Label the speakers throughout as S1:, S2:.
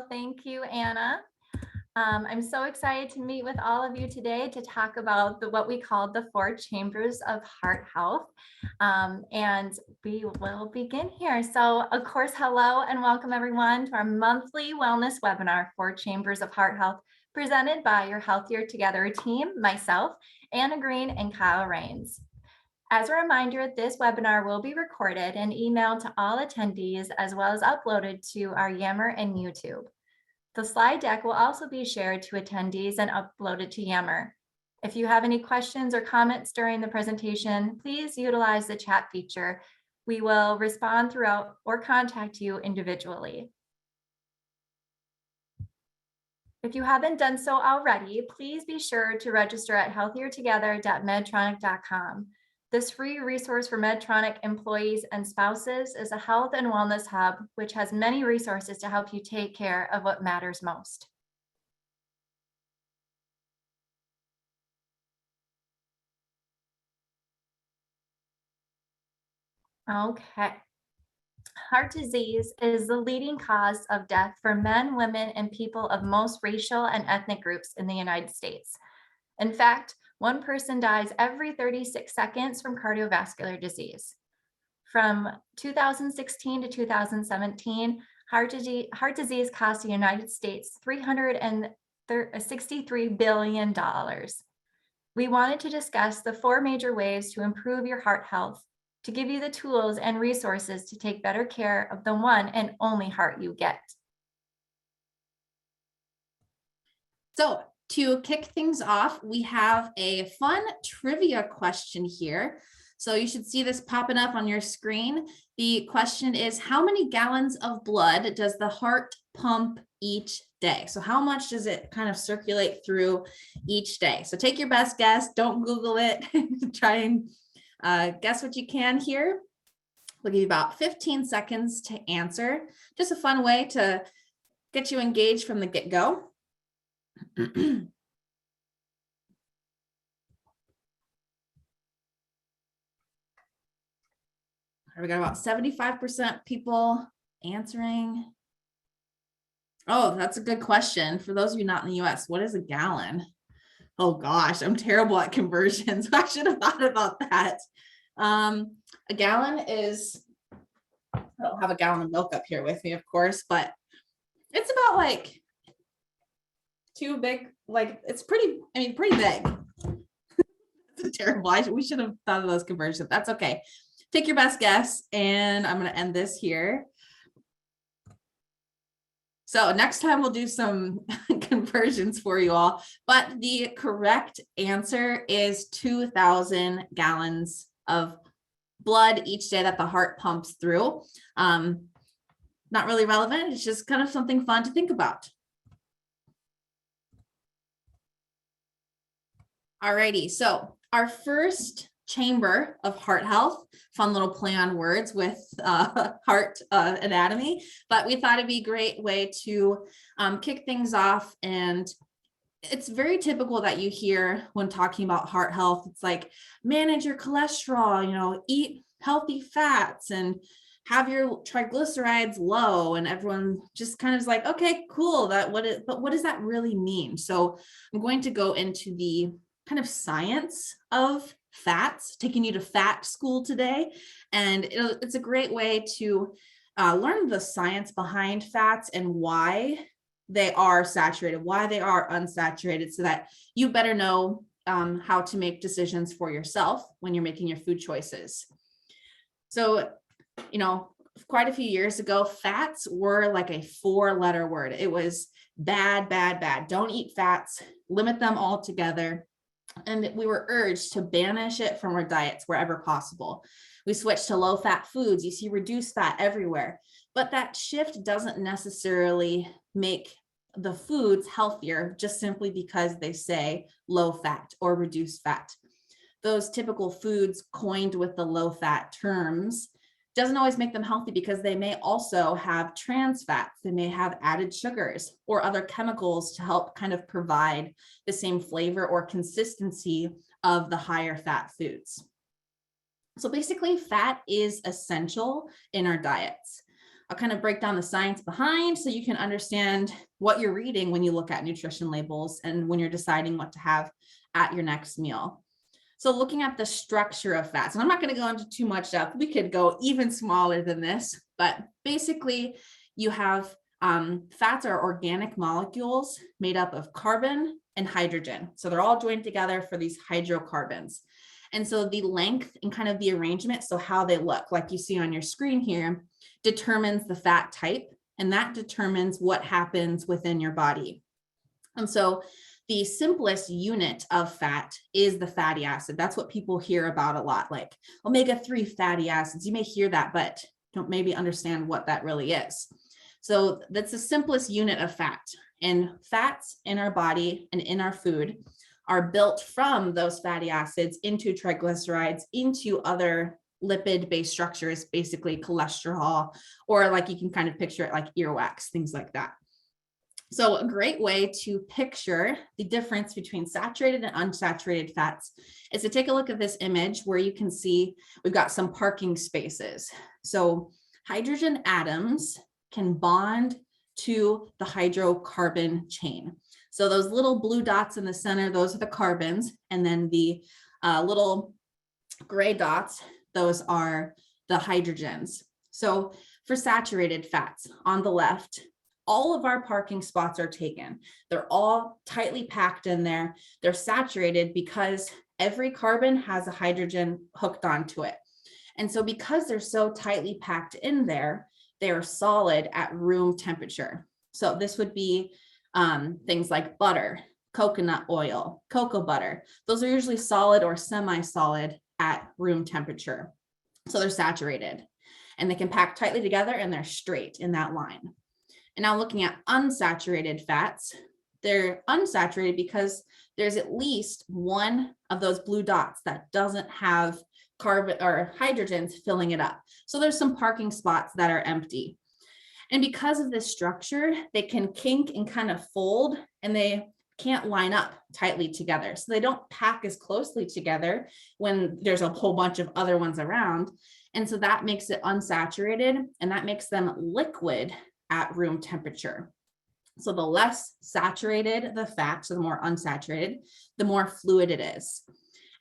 S1: Thank you, Anna. I'm so excited to meet with all of you today to talk about what we call the 4 chambers of heart health. And we will begin here. So of course, hello and welcome everyone to our monthly wellness webinar, 4 Chambers of Heart Health, presented by your Healthier Together team, myself, Anna Green and Kyle Rains. As a reminder, this webinar will be recorded and emailed to all attendees as well as uploaded to our Yammer and YouTube. The slide deck will also be shared to attendees and uploaded to Yammer. If you have any questions or comments during the presentation, please utilize the chat feature. We will respond throughout or contact you individually. If you haven't done so already, please be sure to register at healthiertogether.medtronic.com. This free resource for Medtronic employees and spouses is a health and wellness hub, which has many resources to help you take care of what matters most. Okay. Heart disease is the leading cause of death for men, women, and people of most racial and ethnic groups in the United States. In fact, one person dies every 36 seconds from cardiovascular disease. From 2016 to 2017, heart disease cost the United States $363 billion. We wanted to discuss the 4 major ways to improve your heart health, to give you the tools and resources to take better care of the one and only heart you get.
S2: So to kick things off, we have a fun trivia question here. So you should see this popping up on your screen. The question is, how many gallons of blood does the heart pump each day? So how much does it kind of circulate through each day? So take your best guess. Don't Google it. Try and guess what you can here. We'll give you about 15 seconds to answer. Just a fun way to get you engaged from the get-go. We got about 75% people answering. Oh, that's a good question. For those of you not in the US, what is a gallon? Oh gosh, I'm terrible at conversions. I should have thought about that. A gallon is, I don't have a gallon of milk up here with me, of course, but it's about like too big. Like it's pretty big. It's terrible. We should have thought of those conversions. That's okay. Take your best guess, and I'm going to end this here. So next time we'll do some conversions for you all, but the correct answer is 2,000 gallons of blood each day that the heart pumps through. Not really relevant. It's just kind of something fun to think about. Alrighty, so our first chamber of heart health, fun little play on words with heart anatomy, but we thought it'd be a great way to kick things off. And it's very typical that you hear when talking about heart health, it's like manage your cholesterol, eat healthy fats and have your triglycerides low, and everyone just kind of is like, okay, cool, but what does that really mean? So I'm going to go into the kind of science of fats, taking you to fat school today. And it's a great way to learn the science behind fats and why they are saturated, why they are unsaturated, so that you better know how to make decisions for yourself when you're making your food choices. So, quite a few years ago, fats were like a 4-letter word. It was bad, bad, bad. Don't eat fats, limit them altogether. And we were urged to banish it from our diets wherever possible. We switched to low-fat foods. You see reduced fat everywhere. But that shift doesn't necessarily make the foods healthier just simply because they say low fat or reduced fat. Those typical foods coined with the low-fat terms doesn't always make them healthy because they may also have trans fats. They may have added sugars or other chemicals to help kind of provide the same flavor or consistency of the higher fat foods. So basically, fat is essential in our diets. I'll kind of break down the science behind so you can understand what you're reading when you look at nutrition labels and when you're deciding what to have at your next meal. So looking at the structure of fats, and I'm not going to go into too much depth. We could go even smaller than this, but basically you have fats are organic molecules made up of carbon and hydrogen. So they're all joined together for these hydrocarbons. And so the length and kind of the arrangement, so how they look, like you see on your screen here, determines the fat type, and that determines what happens within your body. And so the simplest unit of fat is the fatty acid. That's what people hear about a lot, like omega-3 fatty acids. You may hear that, but don't maybe understand what that really is. So that's the simplest unit of fat. And fats in our body and in our food are built from those fatty acids into triglycerides, into other lipid-based structures, basically cholesterol, or like you can kind of picture it like earwax, things like that. So a great way to picture the difference between saturated and unsaturated fats is to take a look at this image where you can see we've got some parking spaces. So hydrogen atoms can bond to the hydrocarbon chain. So those little blue dots in the center, those are the carbons, and then the little gray dots, those are the hydrogens. So for saturated fats on the left, all of our parking spots are taken. They're all tightly packed in there. They're saturated because every carbon has a hydrogen hooked onto it. And so because they're so tightly packed in there, they are solid at room temperature. So this would be things like butter, coconut oil, cocoa butter. Those are usually solid or semi-solid at room temperature. So they're saturated and they can pack tightly together and they're straight in that line. And now looking at unsaturated fats, they're unsaturated because there's at least one of those blue dots that doesn't have carbon or hydrogens filling it up. So there's some parking spots that are empty. And because of this structure, they can kink and kind of fold, and they can't line up tightly together. So they don't pack as closely together when there's a whole bunch of other ones around. And so that makes it unsaturated, and that makes them liquid at room temperature. So the less saturated the fat, so the more unsaturated, the more fluid it is.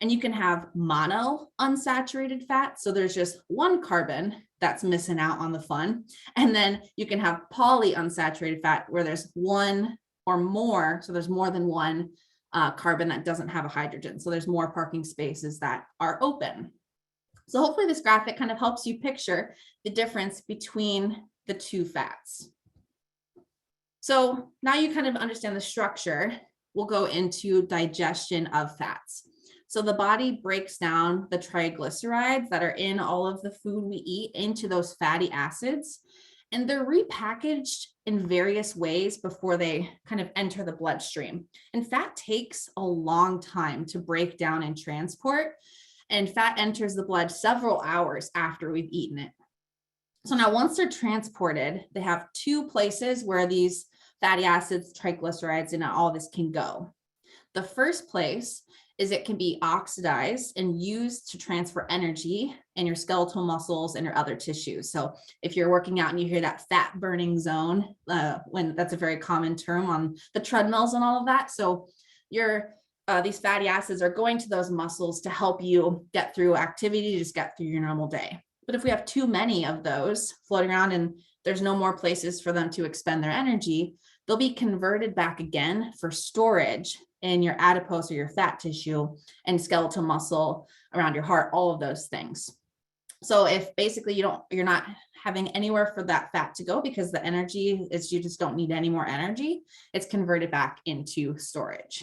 S2: And you can have mono unsaturated fat. So there's just one carbon that's missing out on the fun. And then you can have poly unsaturated fat where there's one or more. So there's more than one carbon that doesn't have a hydrogen. So there's more parking spaces that are open. So hopefully this graphic kind of helps you picture the difference between the two fats. So now you kind of understand the structure. We'll go into digestion of fats. So the body breaks down the triglycerides that are in all of the food we eat into those fatty acids, and they're repackaged in various ways before they kind of enter the bloodstream. And fat takes a long time to break down and transport, and fat enters the blood several hours after we've eaten it. So now once they're transported, they have two places where these fatty acids, triglycerides, and all this can go. The first place is it can be oxidized and used to transfer energy in your skeletal muscles and your other tissues. So if you're working out and you hear that fat burning zone, when that's a very common term on the treadmills and all of that. So these fatty acids are going to those muscles to help you get through activity, just get through your normal day. But if we have too many of those floating around and there's no more places for them to expend their energy, they'll be converted back again for storage in your adipose or your fat tissue and skeletal muscle around your heart, all of those things. So if basically you're not having anywhere for that fat to go because the energy is, you just don't need any more energy, it's converted back into storage.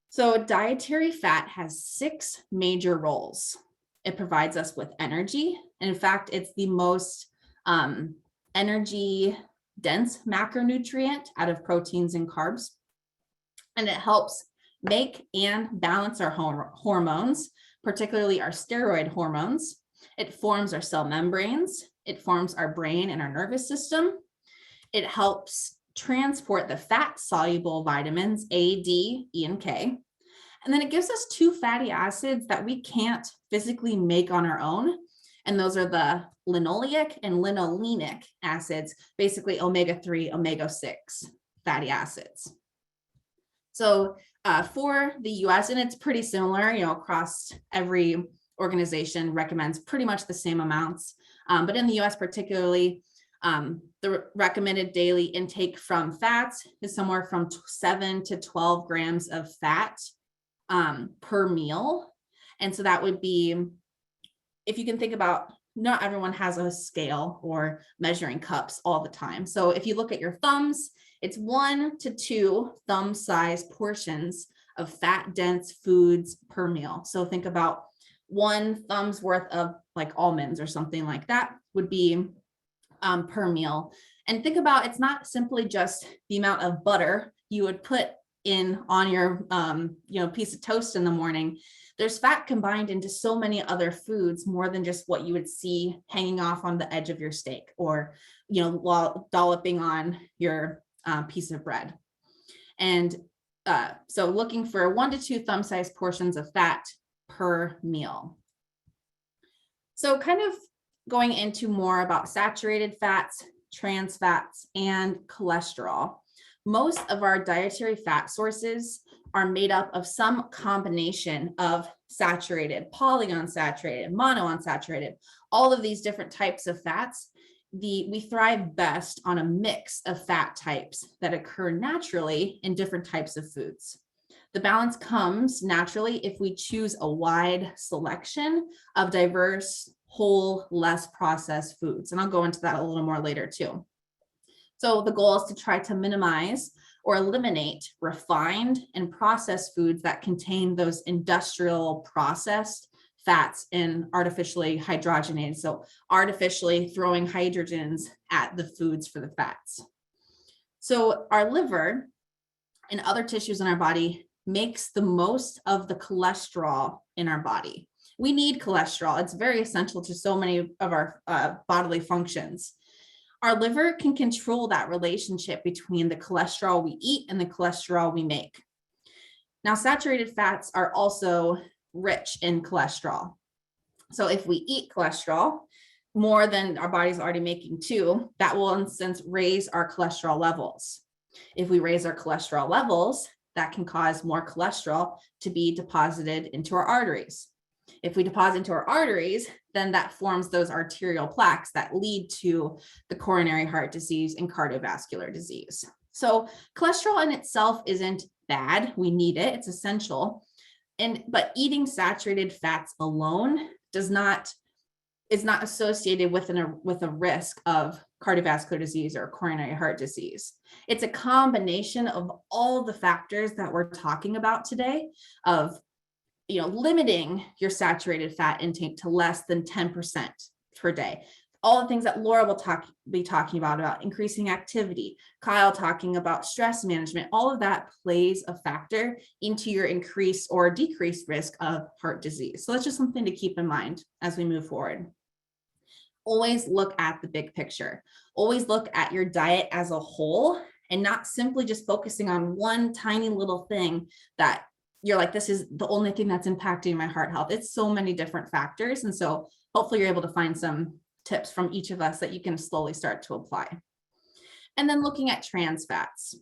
S2: So dietary fat has 6 major roles. It provides us with energy. And in fact, it's the most energy dense macronutrient out of proteins and carbs. And it helps make and balance our hormones, particularly our steroid hormones. It forms our cell membranes. It forms our brain and our nervous system. It helps transport the fat-soluble vitamins A, D, E, and K. And then it gives us 2 fatty acids that we can't physically make on our own. And those are the linoleic and linolenic acids, basically omega-3, omega-6 fatty acids. So for the US, and it's pretty similar, across every organization recommends pretty much the same amounts. But in the US particularly, the recommended daily intake from fats is somewhere from 7 to 12 grams of fat per meal. And so that would be, if you can think about, not everyone has a scale or measuring cups all the time. So if you look at your thumbs, it's 1 to 2 thumb size portions of fat dense foods per meal. So think about 1 thumb's worth of like almonds or something like that would be per meal. And think about, it's not simply just the amount of butter you would put in on your piece of toast in the morning. There's fat combined into so many other foods, more than just what you would see hanging off on the edge of your steak, or while dolloping on your piece of bread. And so looking for 1 to 2 thumb-sized portions of fat per meal. So kind of going into more about saturated fats, trans fats, and cholesterol. Most of our dietary fat sources are made up of some combination of saturated, polyunsaturated, monounsaturated, all of these different types of fats. We thrive best on a mix of fat types that occur naturally in different types of foods. The balance comes naturally if we choose a wide selection of diverse, whole, less processed foods. And I'll go into that a little more later too. So the goal is to try to minimize or eliminate refined and processed foods that contain those industrial processed fats and artificially hydrogenated. So artificially throwing hydrogens at the foods for the fats. So our liver and other tissues in our body makes the most of the cholesterol in our body. We need cholesterol. It's very essential to so many of our bodily functions. Our liver can control that relationship between the cholesterol we eat and the cholesterol we make. Now, saturated fats are also rich in cholesterol. So if we eat cholesterol more than our body's already making too, that will in a sense raise our cholesterol levels. If we raise our cholesterol levels, that can cause more cholesterol to be deposited into our arteries. If we deposit into our arteries, then that forms those arterial plaques that lead to the coronary heart disease and cardiovascular disease. So cholesterol in itself isn't bad. We need it. It's essential. But eating saturated fats alone is not associated with a risk of cardiovascular disease or coronary heart disease. It's a combination of all the factors that we're talking about today of limiting your saturated fat intake to less than 10% per day. All the things that Laura will be talking about increasing activity, Kyle talking about stress management, all of that plays a factor into your increased or decreased risk of heart disease. So that's just something to keep in mind as we move forward. Always look at the big picture. Always look at your diet as a whole and not simply just focusing on one tiny little thing that you're like, this is the only thing that's impacting my heart health. It's so many different factors. And so hopefully you're able to find some tips from each of us that you can slowly start to apply. And then looking at trans fats.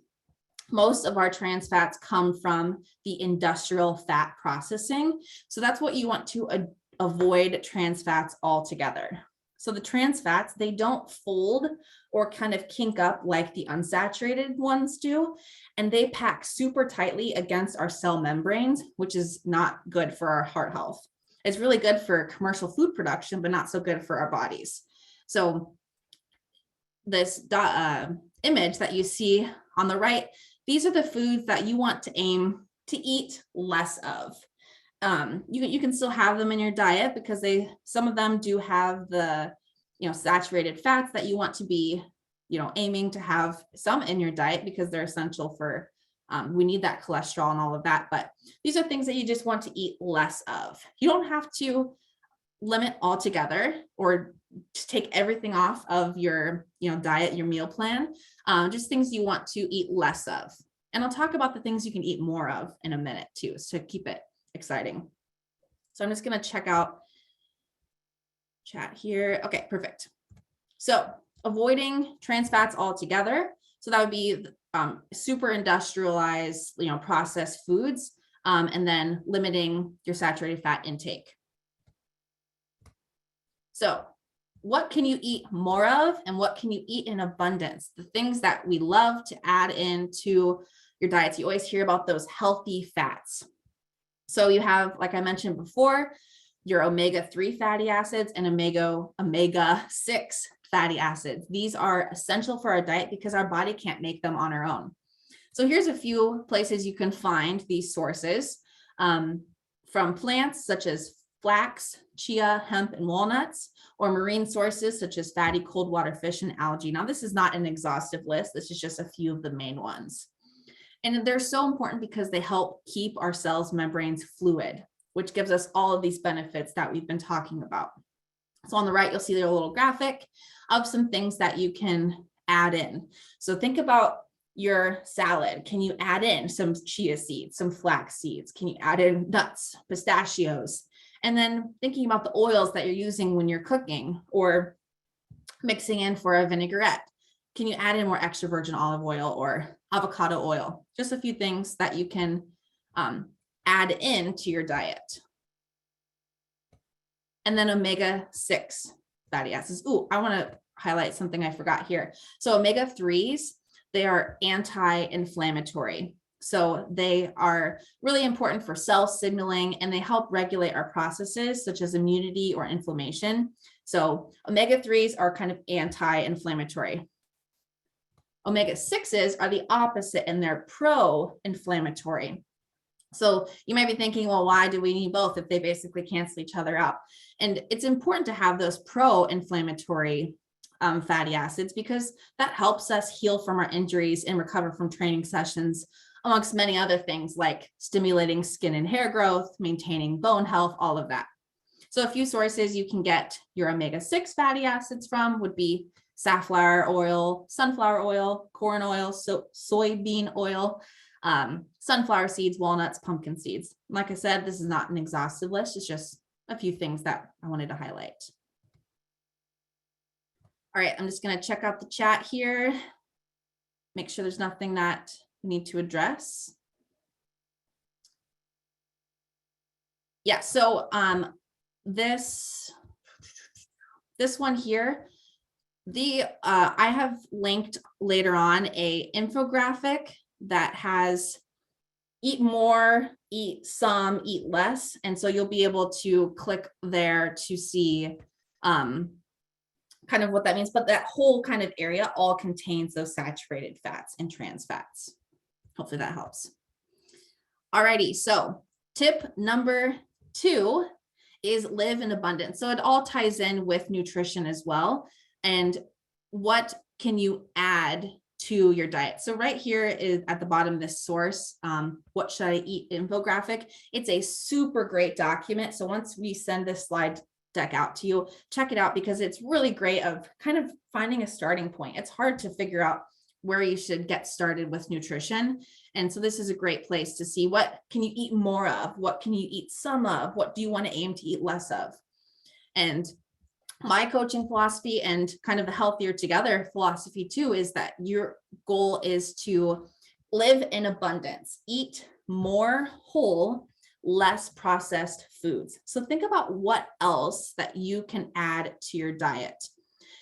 S2: Most of our trans fats come from the industrial fat processing. So that's what you want to avoid trans fats altogether. So the trans fats, they don't fold or kind of kink up like the unsaturated ones do. And they pack super tightly against our cell membranes, which is not good for our heart health. It's really good for commercial food production, but not so good for our bodies. So this image that you see on the right, these are the foods that you want to aim to eat less of. You can still have them in your diet because some of them do have the saturated fats that you want to be aiming to have some in your diet because they're essential for we need that cholesterol and all of that. But these are things that you just want to eat less of. You don't have to limit altogether or take everything off of your diet, your meal plan, just things you want to eat less of. And I'll talk about the things you can eat more of in a minute too, so keep it exciting. So I'm just going to check out chat here. Okay, perfect. So avoiding trans fats altogether. So that would be super industrialized, processed foods, and then limiting your saturated fat intake. So what can you eat more of and what can you eat in abundance? The things that we love to add into your diets. You always hear about those healthy fats. So you have, like I mentioned before, your omega-3 fatty acids and omega-6 fatty acids. These are essential for our diet because our body can't make them on our own. So here's a few places you can find these sources from plants such as flax, chia, hemp, and walnuts, or marine sources such as fatty cold water fish and algae. Now, this is not an exhaustive list. This is just a few of the main ones. And they're so important because they help keep our cells membranes fluid, which gives us all of these benefits that we've been talking about. So on the right, you'll see their little graphic of some things that you can add in. So think about your salad. Can you add in some chia seeds, some flax seeds? Can you add in nuts, pistachios? And then thinking about the oils that you're using when you're cooking or mixing in for a vinaigrette. Can you add in more extra virgin olive oil or avocado oil? Just a few things that you can add into your diet. And then omega-6 fatty acids. Ooh, I want to highlight something I forgot here. So omega-3s, they are anti-inflammatory. So they are really important for cell signaling and they help regulate our processes such as immunity or inflammation. So omega-3s are kind of anti-inflammatory. Omega-6s are the opposite and they're pro-inflammatory. So you might be thinking, well, why do we need both if they basically cancel each other out? And it's important to have those pro-inflammatory fatty acids because that helps us heal from our injuries and recover from training sessions, amongst many other things like stimulating skin and hair growth, maintaining bone health, all of that. So a few sources you can get your omega-6 fatty acids from would be safflower oil, sunflower oil, corn oil, soybean oil, sunflower seeds, walnuts, pumpkin seeds. Like I said, this is not an exhaustive list. It's just a few things that I wanted to highlight. All right, I'm just going to check out the chat here. Make sure there's nothing that we need to address. Yeah, so this one here, I have linked later on a infographic that has eat more, eat some, eat less. And so you'll be able to click there to see kind of what that means. But that whole kind of area all contains those saturated fats and trans fats. Hopefully that helps. Alrighty, so tip number 2 is live in abundance. So it all ties in with nutrition as well. And what can you add to your diet? So right here is at the bottom, this source, what should I eat infographic. It's a super great document. So once we send this slide deck out to you, check it out because it's really great of kind of finding a starting point. It's hard to figure out where you should get started with nutrition. And so this is a great place to see what can you eat more of? What can you eat some of? What do you want to aim to eat less of? And my coaching philosophy and kind of the healthier together philosophy too is that your goal is to live in abundance, eat more whole, less processed foods. So think about what else that you can add to your diet.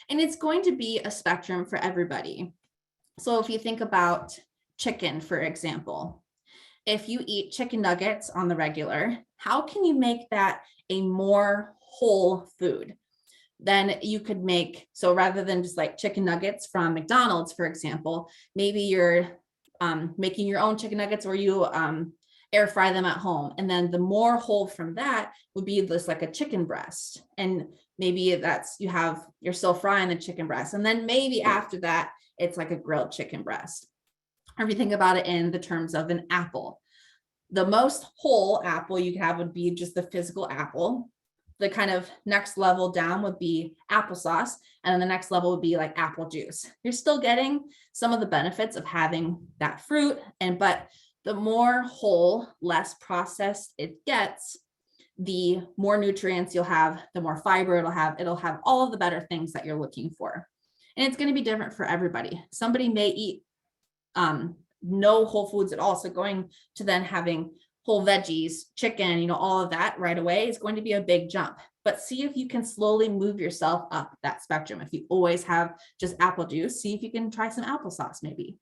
S2: And it's going to be a spectrum for everybody. So if you think about chicken, for example, if you eat chicken nuggets on the regular, how can you make that a more whole food? Then you could make, so rather than just like chicken nuggets from McDonald's, for example, maybe you're making your own chicken nuggets or you air fry them at home. And then the more whole from that would be this like a chicken breast. And maybe that's, you're still frying the chicken breast. And then maybe after that, it's like a grilled chicken breast. Or if you think about it in the terms of an apple, the most whole apple you could have would be just the physical apple. The kind of next level down would be applesauce. And then the next level would be like apple juice. You're still getting some of the benefits of having that fruit. But the more whole, less processed it gets, the more nutrients you'll have, the more fiber it'll have all of the better things that you're looking for. And it's going to be different for everybody. Somebody may eat no whole foods at all. So going to then having whole veggies, chicken, all of that right away is going to be a big jump. But see if you can slowly move yourself up that spectrum. If you always have just apple juice, see if you can try some applesauce maybe.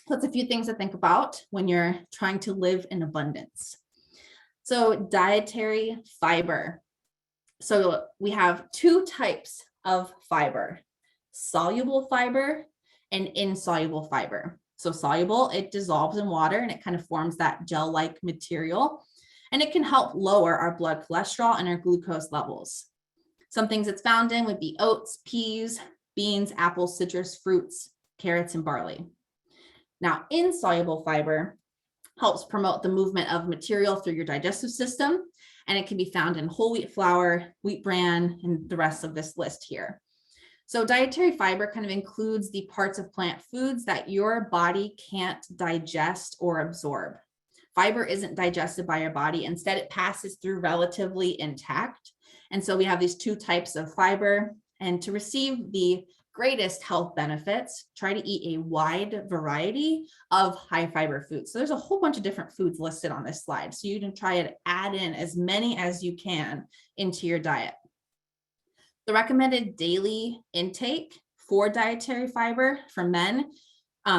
S2: That's a few things to think about when you're trying to live in abundance. So dietary fiber. So we have two types of fiber, soluble fiber and insoluble fiber. So soluble, it dissolves in water and it kind of forms that gel-like material, and it can help lower our blood cholesterol and our glucose levels. Some things it's found in would be oats, peas, beans, apples, citrus fruits, carrots, and barley. Now, insoluble fiber helps promote the movement of material through your digestive system, and it can be found in whole wheat flour, wheat bran, and the rest of this list here. So dietary fiber kind of includes the parts of plant foods that your body can't digest or absorb. Fiber isn't digested by your body. Instead, it passes through relatively intact. And so we have these two types of fiber. And to receive the greatest health benefits, try to eat a wide variety of high fiber foods. So there's a whole bunch of different foods listed on this slide. So you can try to add in as many as you can into your diet. The recommended daily intake for dietary fiber for men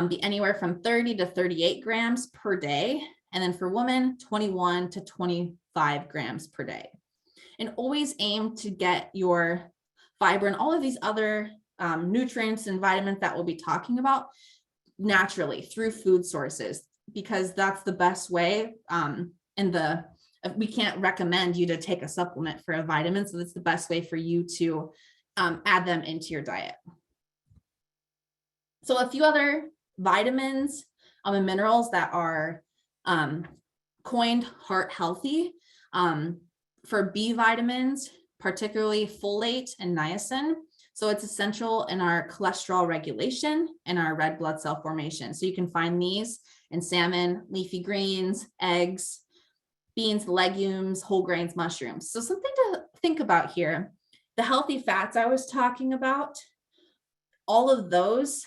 S2: be anywhere from 30 to 38 grams per day. And then for women, 21 to 25 grams per day. And always aim to get your fiber and all of these other nutrients and vitamins that we'll be talking about naturally through food sources, because that's the best way. We can't recommend you to take a supplement for a vitamin. So that's the best way for you to add them into your diet. So a few other vitamins and minerals that are coined heart healthy for B vitamins, particularly folate and niacin. So it's essential in our cholesterol regulation and our red blood cell formation. So you can find these in salmon, leafy greens, eggs, beans, legumes, whole grains, mushrooms. So something to think about here, the healthy fats I was talking about, all of those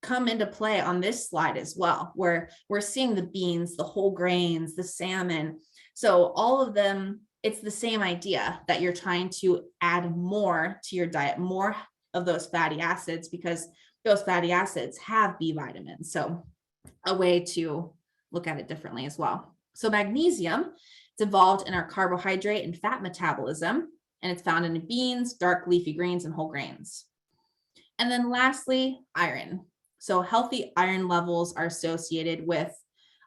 S2: come into play on this slide as well, where we're seeing the beans, the whole grains, the salmon. So all of them, it's the same idea that you're trying to add more to your diet, more of those fatty acids, because those fatty acids have B vitamins. So a way to look at it differently as well. So magnesium, it's involved in our carbohydrate and fat metabolism, and it's found in beans, dark leafy greens, and whole grains. And then lastly, iron. So healthy iron levels are associated with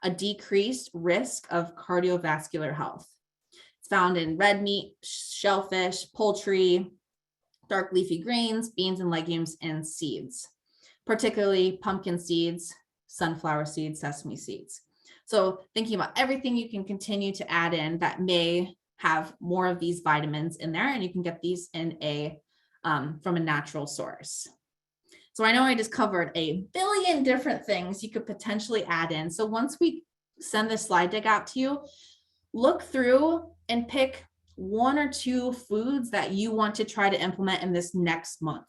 S2: a decreased risk of cardiovascular health. It's found in red meat, shellfish, poultry, dark leafy greens, beans and legumes, and seeds, particularly pumpkin seeds, sunflower seeds, sesame seeds. So thinking about everything you can continue to add in that may have more of these vitamins in there, and you can get these in from a natural source. So I know I just covered a billion different things you could potentially add in. So once we send this slide deck out to you, look through and pick one or two foods that you want to try to implement in this next month.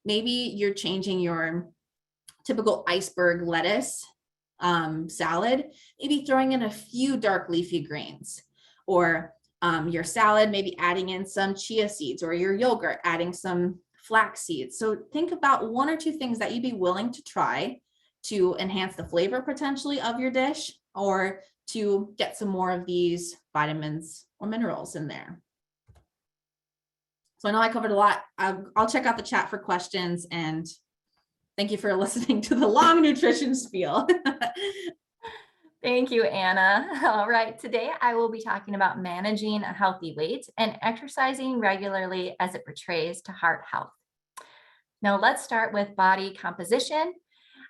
S2: Maybe you're changing your typical iceberg lettuce salad, maybe throwing in a few dark leafy greens, or your salad, maybe adding in some chia seeds, or your yogurt, adding some flax seeds. So think about one or two things that you'd be willing to try to enhance the flavor potentially of your dish, or to get some more of these vitamins or minerals in there. So I know I covered a lot. I'll check out the chat for questions, and thank you for listening to the long nutrition spiel.
S1: Thank you, Anna. All right, today I will be talking about managing a healthy weight and exercising regularly as it portrays to heart health. Now let's start with body composition.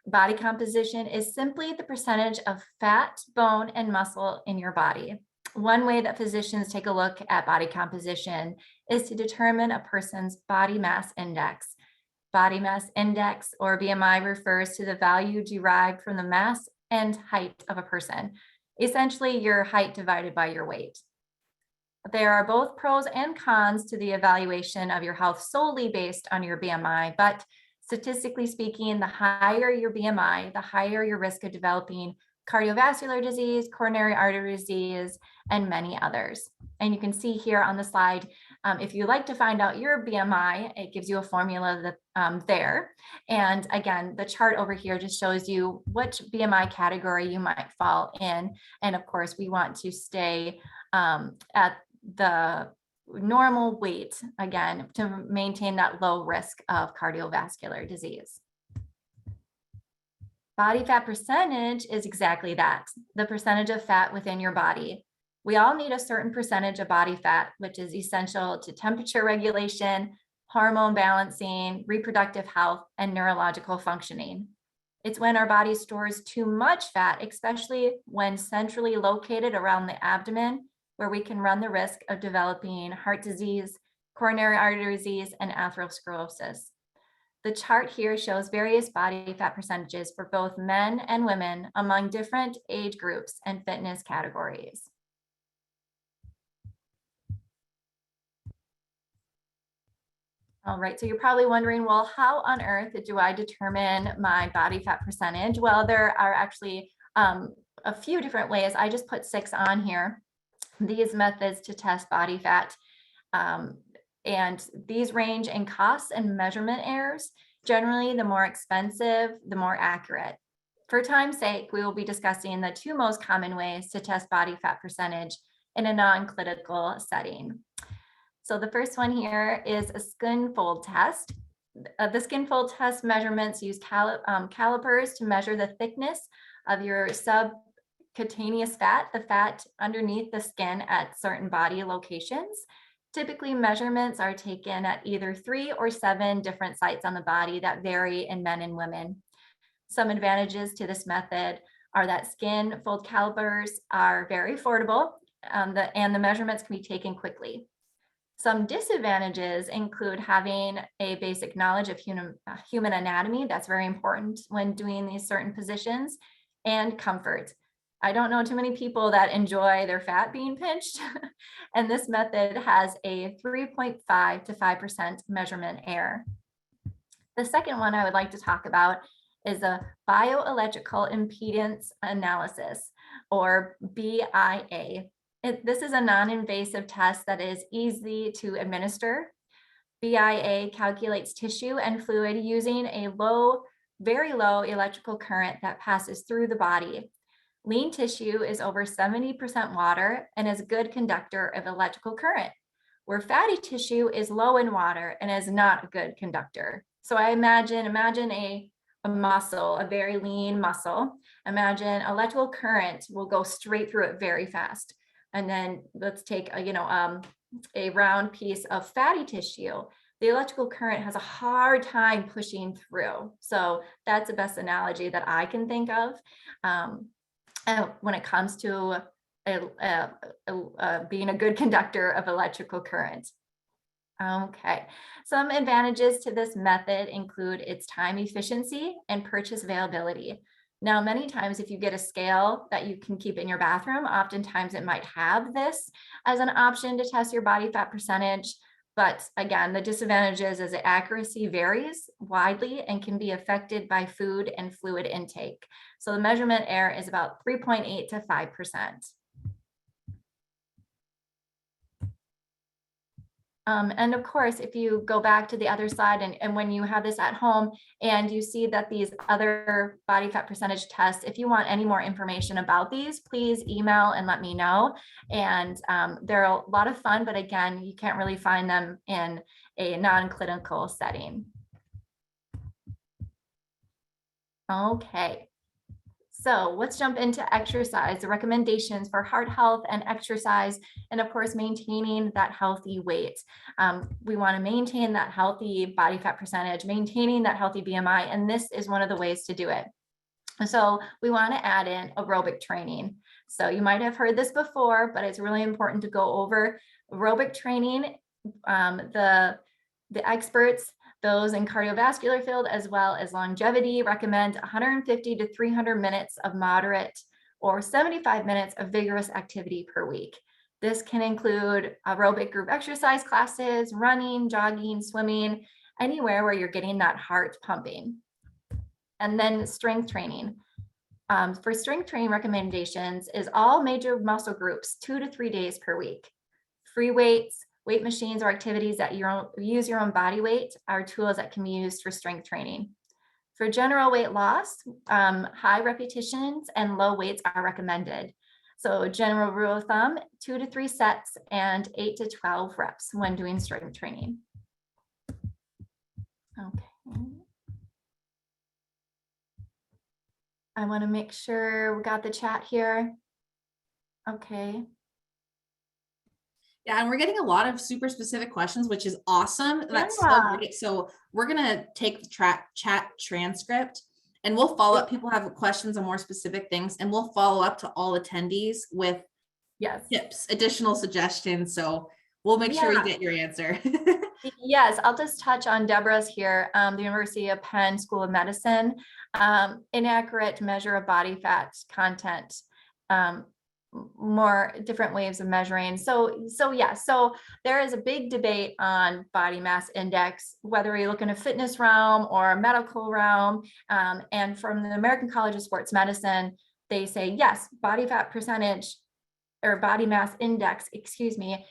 S1: Body composition is simply the percentage of fat, bone, and muscle in your body. One way that physicians take a look at body composition is to determine a person's body mass index. Body mass index, or BMI, refers to the value derived from the mass and height of a person, essentially your height divided by your weight. There are both pros and cons to the evaluation of your health solely based on your BMI, but statistically speaking, the higher your BMI, the higher your risk of developing cardiovascular disease, coronary artery disease, and many others. And you can see here on the slide, if you like to find out your BMI, it gives you a formula that, there. And again, the chart over here just shows you which BMI category you might fall in. And of course, we want to stay at the normal weight, again, to maintain that low risk of cardiovascular disease. Body fat percentage is exactly that, the percentage of fat within your body. We all need a certain percentage of body fat, which is essential to temperature regulation, hormone balancing, reproductive health, and neurological functioning. It's when our body stores too much fat, especially when centrally located around the abdomen, where we can run the risk of developing heart disease, coronary artery disease, and atherosclerosis. The chart here shows various body fat percentages for both men and women among different age groups and fitness categories. All right, so you're probably wondering, well, how on earth do I determine my body fat percentage? Well, there are actually a few different ways. I just put 6 on here. These methods to test body fat, and these range in costs and measurement errors. Generally, the more expensive, the more accurate. For time's sake, we will be discussing the 2 most common ways to test body fat percentage in a non-clinical setting. So the first one here is a skin fold test. The skin fold test measurements use calipers to measure the thickness of your subcutaneous fat, the fat underneath the skin at certain body locations. Typically, measurements are taken at either 3 or 7 different sites on the body that vary in men and women. Some advantages to this method are that skin fold calipers are very affordable, and the measurements can be taken quickly. Some disadvantages include having a basic knowledge of human anatomy. That's very important when doing these certain positions, and comfort. I don't know too many people that enjoy their fat being pinched, and this method has a 3.5 to 5% measurement error. The second one I would like to talk about is a bioelectrical impedance analysis, or BIA. This is a non-invasive test that is easy to administer. BIA calculates tissue and fluid using a very low electrical current that passes through the body. Lean tissue is over 70% water and is a good conductor of electrical current, where fatty tissue is low in water and is not a good conductor. So I imagine a muscle, a very lean muscle. Imagine electrical current will go straight through it very fast. And then let's take a round piece of fatty tissue. The electrical current has a hard time pushing through. So that's the best analogy that I can think of when it comes to being a good conductor of electrical current. Okay, some advantages to this method include its time efficiency and purchase availability. Now, many times if you get a scale that you can keep in your bathroom, oftentimes it might have this as an option to test your body fat percentage. But again, the disadvantages is the accuracy varies widely and can be affected by food and fluid intake. So the measurement error is about 3.8 to 5%. And of course, if you go back to the other slide and when you have this at home and you see that these other body fat percentage tests, if you want any more information about these, please email and let me know. And they're a lot of fun, but again, you can't really find them in a non-clinical setting. Okay. So let's jump into exercise, the recommendations for heart health and exercise, and of course, maintaining that healthy weight. We want to maintain that healthy body fat percentage, maintaining that healthy BMI, and this is one of the ways to do it. So we want to add in aerobic training. So you might have heard this before, but it's really important to go over aerobic training. The experts, those in cardiovascular field as well as longevity, recommend 150 to 300 minutes of moderate or 75 minutes of vigorous activity per week. This can include aerobic group exercise classes, running, jogging, swimming, anywhere where you're getting that heart pumping. And then strength training. For strength training recommendations is all major muscle groups 2 to 3 days per week. Free weights, weight machines, or activities that use your own body weight are tools that can be used for strength training. For general weight loss, high repetitions and low weights are recommended. So general rule of thumb, 2 to 3 sets and 8 to 12 reps when doing strength training. Okay. I want to make sure we got the chat here. Okay.
S2: Yeah, and we're getting a lot of super specific questions, which is awesome. That's so
S1: Yeah.
S2: great. So we're gonna take the chat transcript and we'll follow up. People have questions on more specific things, and we'll follow up to all attendees with
S1: Yes.
S2: tips, additional suggestions. So we'll make sure you get your answer.
S1: Yes, I'll just touch on Deborah's here, the University of Penn School of Medicine, inaccurate measure of body fat content, more different ways of measuring. So there is a big debate on body mass index, whether you look in a fitness realm or medical realm. And from the American College of Sports Medicine, they say, yes, body fat percentage or body mass index, excuse me,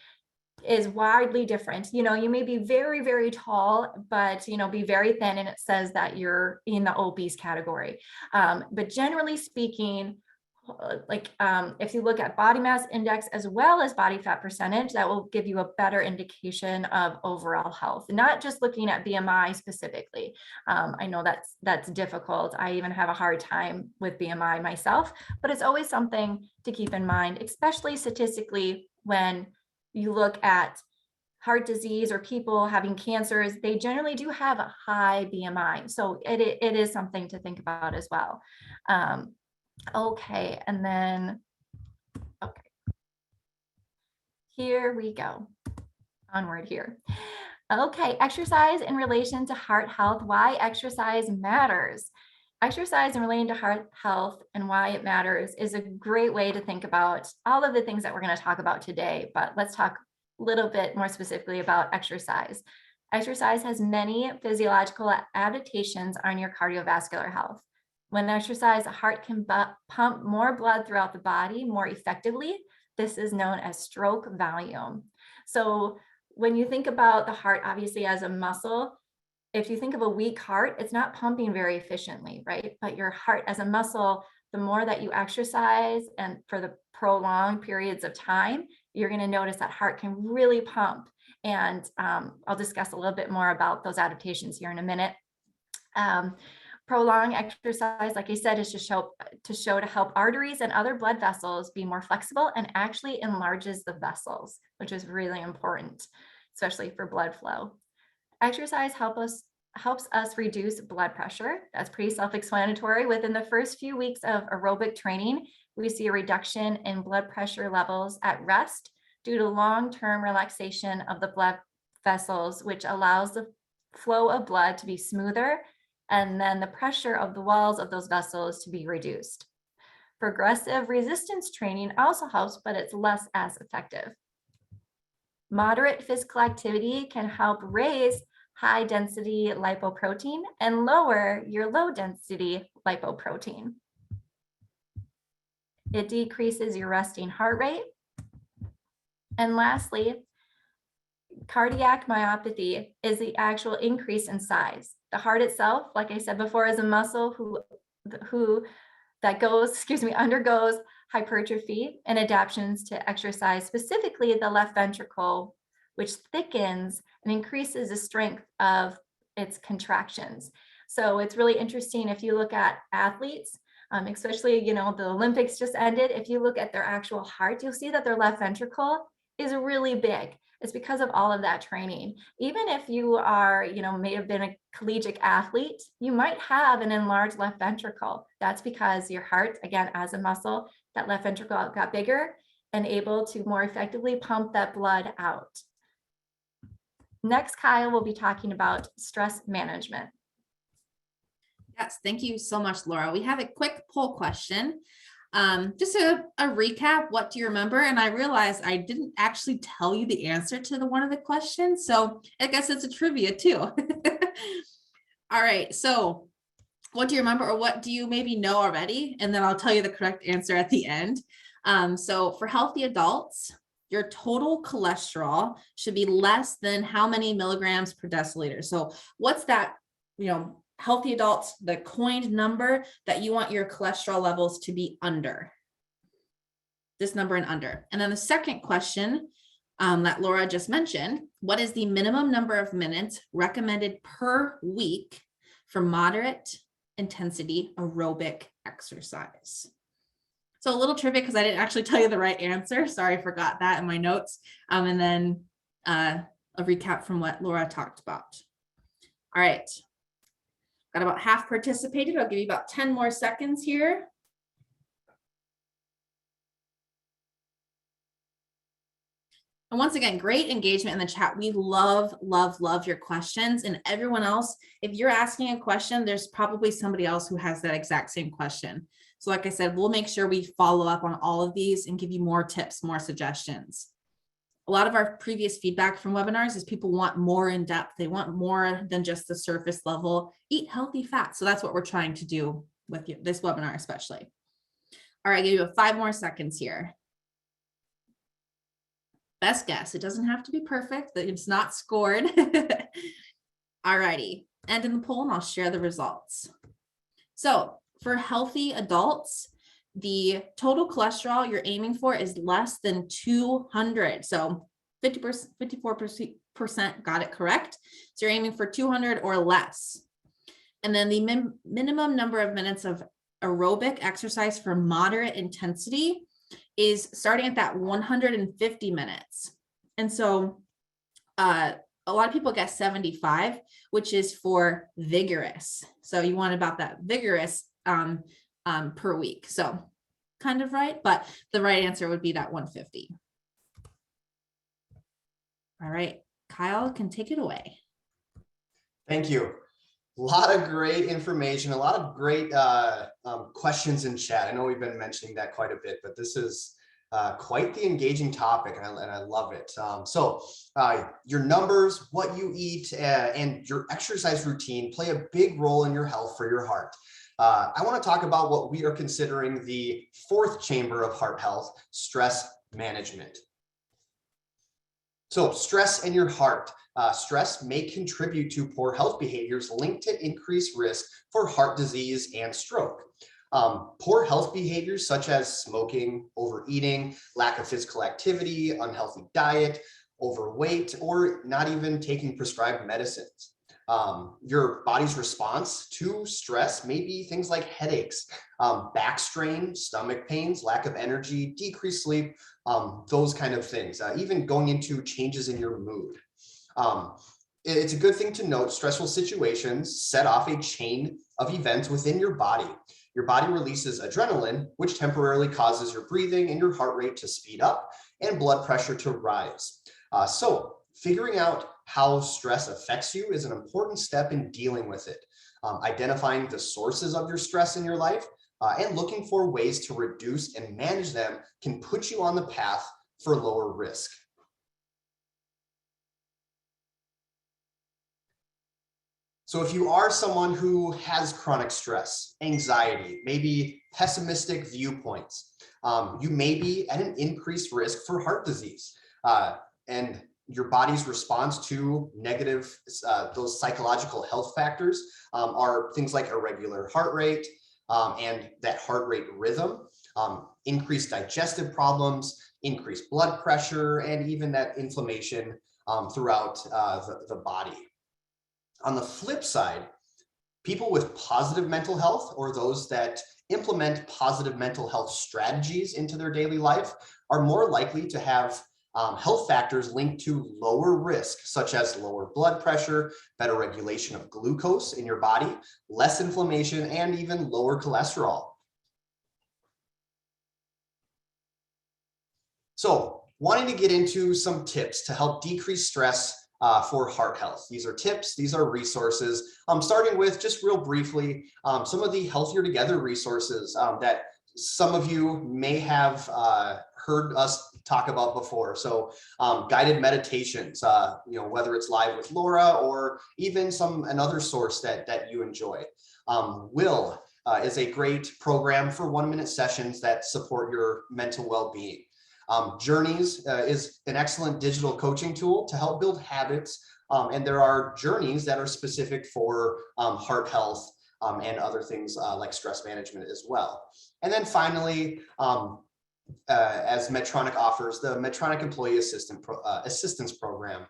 S1: is widely different. You know, you may be very, very tall, but, you know, be very thin, and it says that you're in the obese category. But generally speaking, if you look at body mass index as well as body fat percentage, that will give you a better indication of overall health, not just looking at BMI specifically. I know that's difficult. I even have a hard time with BMI myself, but it's always something to keep in mind, especially statistically when you look at heart disease or people having cancers. They generally do have a high BMI. So it is something to think about as well. Okay, and then, okay, here we go, onward here. Okay, exercise in relation to heart health, why exercise matters. Exercise in relation to heart health and why it matters is a great way to think about all of the things that we're going to talk about today, but let's talk a little bit more specifically about exercise. Exercise has many physiological adaptations on your cardiovascular health. When exercise, the heart can pump more blood throughout the body more effectively. This is known as stroke volume. So when you think about the heart, obviously as a muscle, if you think of a weak heart, it's not pumping very efficiently, right? But your heart as a muscle, the more that you exercise and for the prolonged periods of time, you're going to notice that heart can really pump. And I'll discuss a little bit more about those adaptations here in a minute. Prolonged exercise, like I said, is to help arteries and other blood vessels be more flexible, and actually enlarges the vessels, which is really important, especially for blood flow. Exercise helps us reduce blood pressure. That's pretty self-explanatory. Within the first few weeks of aerobic training, we see a reduction in blood pressure levels at rest due to long-term relaxation of the blood vessels, which allows the flow of blood to be smoother, and then the pressure of the walls of those vessels to be reduced. Progressive resistance training also helps, but it's less as effective. Moderate physical activity can help raise high density lipoprotein and lower your low density lipoprotein. It decreases your resting heart rate. And lastly, cardiac myopathy is the actual increase in size. The heart itself, like I said before, is a muscle undergoes hypertrophy and adaptations to exercise, specifically the left ventricle, which thickens and increases the strength of its contractions. So it's really interesting if you look at athletes, especially, the Olympics just ended. If you look at their actual heart, you'll see that their left ventricle is really big. It's because of all of that training. Even if you are, may have been a collegiate athlete, you might have an enlarged left ventricle. That's because your heart, again, as a muscle, that left ventricle got bigger and able to more effectively pump that blood out. Next, Kyle will be talking about stress management.
S2: Yes, thank you so much, Laura. We have a quick poll question. Just a recap, what do you remember? And I realized I didn't actually tell you the answer to one of the questions. So I guess it's a trivia too. All right, so what do you remember, or what do you maybe know already? And then I'll tell you the correct answer at the end. So for healthy adults, your total cholesterol should be less than how many milligrams per deciliter? So what's that, healthy adults, the coined number that you want your cholesterol levels to be under? This number and under. And then the second question that Laura just mentioned, what is the minimum number of minutes recommended per week for moderate intensity aerobic exercise? So a little trivia, because I didn't actually tell you the right answer. Sorry, I forgot that in my notes. And then a recap from what Laura talked about. All right. Got about half participated. I'll give you about 10 more seconds here. And once again, great engagement in the chat. We love, love, love your questions. And everyone else, if you're asking a question, there's probably somebody else who has that exact same question. So like I said, we'll make sure we follow up on all of these and give you more tips, more suggestions. A lot of our previous feedback from webinars is people want more in depth. They want more than just the surface level. Eat healthy fats. So that's what we're trying to do with this webinar, especially. All right, I give you 5 more seconds here. Best guess. It doesn't have to be perfect. It's not scored. All righty. End in the poll and I'll share the results. So for healthy adults, the total cholesterol you're aiming for is less than 200. So 54% got it correct. So you're aiming for 200 or less. And then the minimum number of minutes of aerobic exercise for moderate intensity is starting at that 150 minutes. And so a lot of people get 75, which is for vigorous. So you want about that vigorous per week. So kind of right, but the right answer would be that 150. All right, Kyle can take it away.
S3: Thank you. A lot of great information, a lot of great questions in chat. I know we've been mentioning that quite a bit, but this is quite the engaging topic, and I love it. So your numbers, what you eat, and your exercise routine play a big role in your health for your heart. I want to talk about what we are considering the 4th chamber of heart health, stress management. So stress in your heart. Stress may contribute to poor health behaviors linked to increased risk for heart disease and stroke. Poor health behaviors such as smoking, overeating, lack of physical activity, unhealthy diet, overweight, or not even taking prescribed medicines. Your body's response to stress may be things like headaches, back strain, stomach pains, lack of energy, decreased sleep, those kind of things, even going into changes in your mood. It's a good thing to note stressful situations set off a chain of events within your body. Your body releases adrenaline, which temporarily causes your breathing and your heart rate to speed up and blood pressure to rise. So figuring out how stress affects you is an important step in dealing with it. Identifying the sources of your stress in your life and looking for ways to reduce and manage them can put you on the path for lower risk. So if you are someone who has chronic stress, anxiety, maybe pessimistic viewpoints, you may be at an increased risk for heart disease. And your body's response to negative, those psychological health factors are things like irregular heart rate and that heart rate rhythm, increased digestive problems, increased blood pressure, and even that inflammation throughout the body. On the flip side, people with positive mental health, or those that implement positive mental health strategies into their daily life, are more likely to have health factors linked to lower risk, such as lower blood pressure, better regulation of glucose in your body, less inflammation, and even lower cholesterol. So, wanting to get into some tips to help decrease stress for heart health. These are tips, these are resources. Starting with just real briefly, some of the Healthier Together resources that some of you may have heard us talk about before. So guided meditations, whether it's live with Laura or even another source that you enjoy. Will is a great program for 1-minute sessions that support your mental well-being. Journeys is an excellent digital coaching tool to help build habits. And there are journeys that are specific for heart health and other things like stress management as well. And then finally, as Medtronic offers, the Medtronic Employee Assistance Program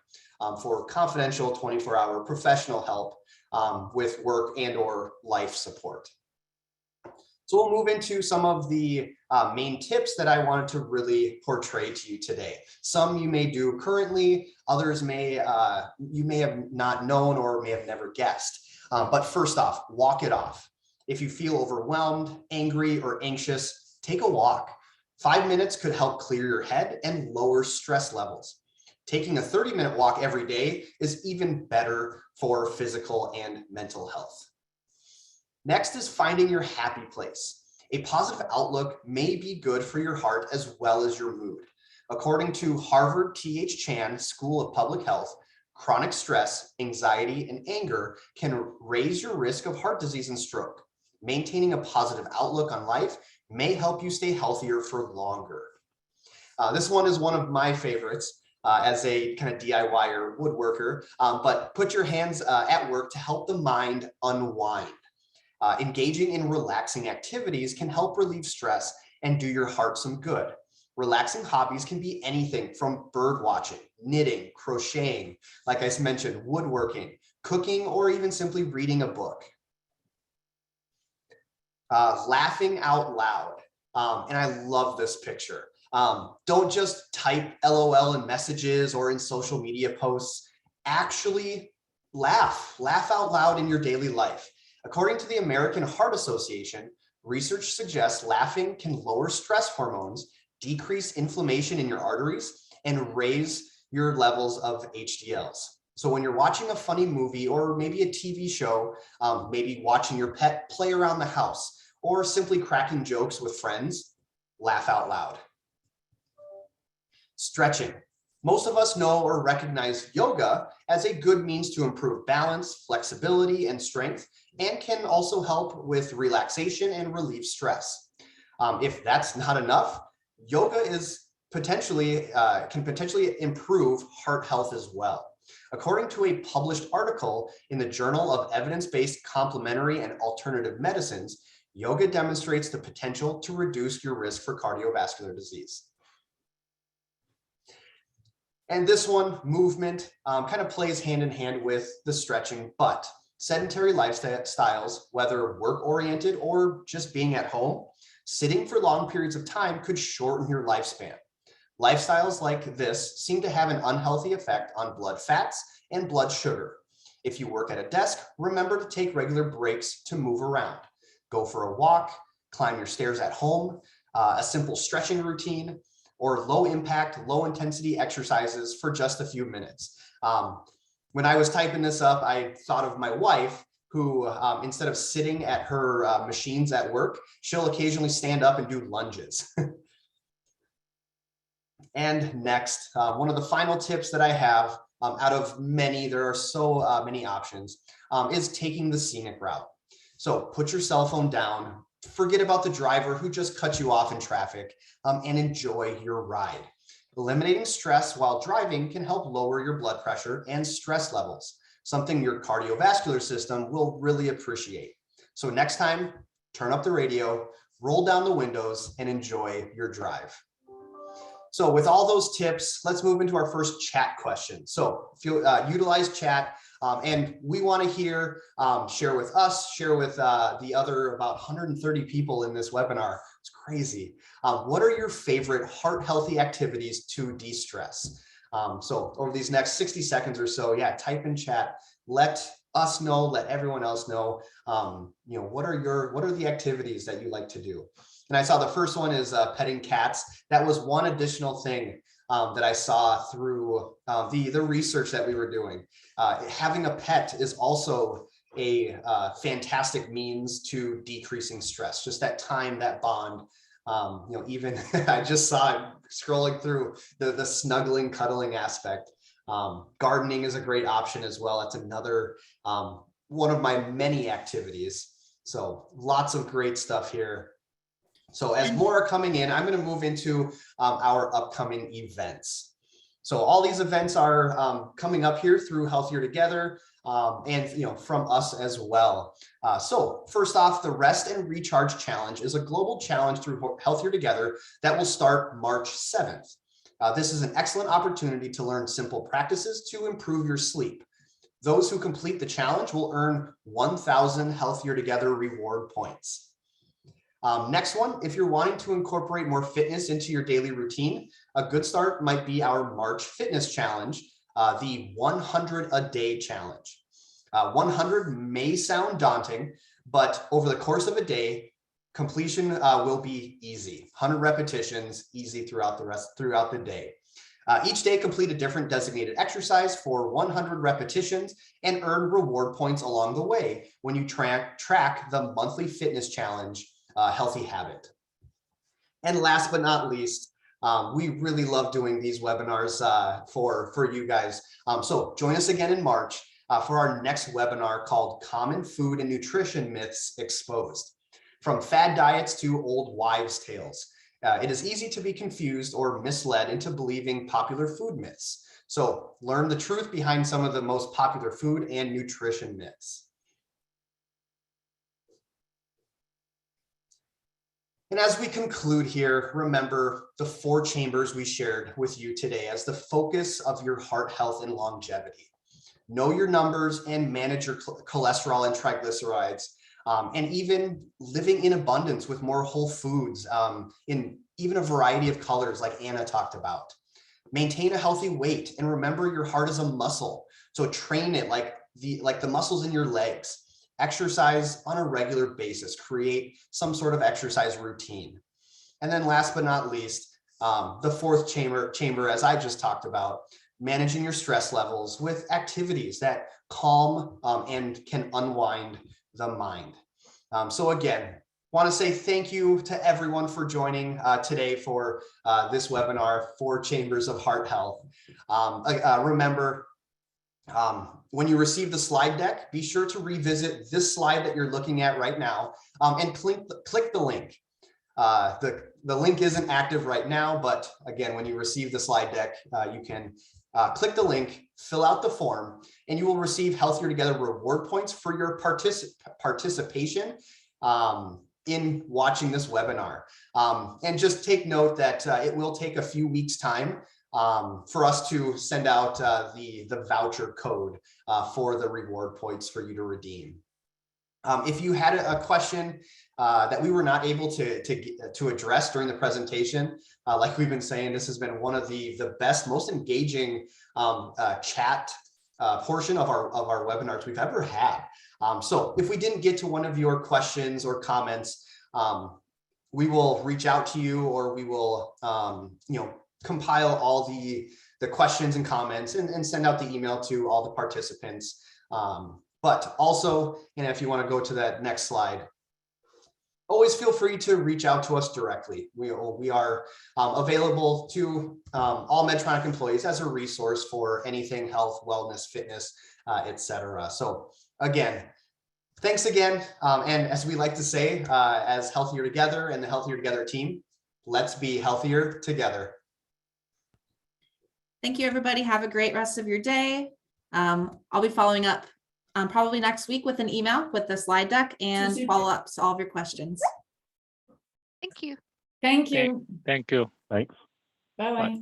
S3: for confidential 24-hour professional help with work and or life support. So we'll move into some of the main tips that I wanted to really portray to you today. Some you may do currently, others you may have not known or may have never guessed. But first off, walk it off. If you feel overwhelmed, angry, or anxious, take a walk. 5 minutes could help clear your head and lower stress levels. Taking a 30-minute walk every day is even better for physical and mental health. Next is finding your happy place. A positive outlook may be good for your heart as well as your mood. According to Harvard T.H. Chan School of Public Health, chronic stress, anxiety, and anger can raise your risk of heart disease and stroke. Maintaining a positive outlook on life may help you stay healthier for longer. This one is one of my favorites as a kind of DIYer woodworker, but put your hands at work to help the mind unwind. Engaging in relaxing activities can help relieve stress and do your heart some good. Relaxing hobbies can be anything from bird watching, knitting, crocheting, like I mentioned, woodworking, cooking, or even simply reading a book. Laughing out loud. And I love this picture. Don't just type LOL in messages or in social media posts. Actually laugh out loud in your daily life. According to the American Heart Association, research suggests laughing can lower stress hormones, decrease inflammation in your arteries, and raise your levels of HDLs. So when you're watching a funny movie or maybe a TV show, maybe watching your pet play around the house, or simply cracking jokes with friends, laugh out loud. Stretching. Most of us know or recognize yoga as a good means to improve balance, flexibility, and strength, and can also help with relaxation and relieve stress. If that's not enough, yoga is can potentially improve heart health as well. According to a published article in the Journal of Evidence-Based Complementary and Alternative Medicines, yoga demonstrates the potential to reduce your risk for cardiovascular disease. And this one, movement, kind of plays hand in hand with the stretching, but sedentary lifestyles, whether work-oriented or just being at home, sitting for long periods of time could shorten your lifespan. Lifestyles like this seem to have an unhealthy effect on blood fats and blood sugar. If you work at a desk, remember to take regular breaks to move around. Go for a walk, climb your stairs at home, a simple stretching routine, or low impact, low intensity exercises for just a few minutes. When I was typing this up, I thought of my wife who, instead of sitting at her machines at work, she'll occasionally stand up and do lunges. And next, one of the final tips that I have out of many, there are so many options, is taking the scenic route. So put your cell phone down, forget about the driver who just cut you off in traffic, and enjoy your ride. Eliminating stress while driving can help lower your blood pressure and stress levels, something your cardiovascular system will really appreciate. So next time, turn up the radio, roll down the windows, and enjoy your drive. So with all those tips, let's move into our first chat question. So if you utilize chat, and we want to hear, share with us, share with the other about 130 people in this webinar. It's crazy. What are your favorite heart healthy activities to de-stress? So over these next 60 seconds or so, yeah, type in chat, let us know, let everyone else know, what are the activities that you like to do? And I saw the first one is petting cats. That was one additional thing that I saw through the research that we were doing. Having a pet is also a fantastic means to decreasing stress. Just that time, that bond. Even I just saw it scrolling through the snuggling, cuddling aspect. Gardening is a great option as well. It's another one of my many activities. So lots of great stuff here. So as more are coming in, I'm going to move into our upcoming events. So all these events are coming up here through Healthier Together, and from us as well. So first off, the Rest and Recharge Challenge is a global challenge through Healthier Together that will start March 7th. This is an excellent opportunity to learn simple practices to improve your sleep. Those who complete the challenge will earn 1,000 Healthier Together reward points. Next one, if you're wanting to incorporate more fitness into your daily routine, a good start might be our March Fitness Challenge, the 100 a day challenge. 100 may sound daunting, but over the course of a day, completion will be easy. 100 repetitions, easy throughout the day. Each day, complete a different designated exercise for 100 repetitions and earn reward points along the way when you track the monthly fitness challenge healthy habit. And last but not least, we really love doing these webinars for you guys. So join us again in March for our next webinar called Common Food and Nutrition Myths Exposed. From fad diets to old wives' tales. It is easy to be confused or misled into believing popular food myths. So learn the truth behind some of the most popular food and nutrition myths. And as we conclude here, remember the 4 chambers we shared with you today as the focus of your heart health and longevity. Know your numbers and manage your cholesterol and triglycerides, and even living in abundance with more whole foods in even a variety of colors like Anna talked about. Maintain a healthy weight and remember your heart is a muscle. So train it like the muscles in your legs. Exercise on a regular basis, create some sort of exercise routine. And then last but not least, the 4th chamber, as I just talked about, managing your stress levels with activities that calm and can unwind the mind. So again, want to say thank you to everyone for joining today for this webinar, 4 Chambers of Heart Health. Remember, when you receive the slide deck, be sure to revisit this slide that you're looking at right now and click the link. The link isn't active right now, but again, when you receive the slide deck, you can click the link, fill out the form, and you will receive Healthier Together reward points for your participation in watching this webinar. And just take note that it will take a few weeks' time for us to send out the voucher code for the reward points for you to redeem. If you had a question that we were not able to address during the presentation, like we've been saying, this has been one of the best, most engaging chat portion of our webinars we've ever had. So if we didn't get to one of your questions or comments, we will reach out to you, or we will compile all the questions and comments and send out the email to all the participants. But also, and if you want to go to that next slide, always feel free to reach out to us directly. We are available to all Medtronic employees as a resource for anything health, wellness, fitness, etc. So again, thanks again. And as we like to say, as Healthier Together and the Healthier Together team, let's be healthier together.
S2: Thank you, everybody. Have a great rest of your day. I'll be following up probably next week with an email with the slide deck and follow-ups to all of your questions.
S4: Thank you.
S5: Thank you.
S6: Thank you.
S7: Thanks.
S5: Bye-bye.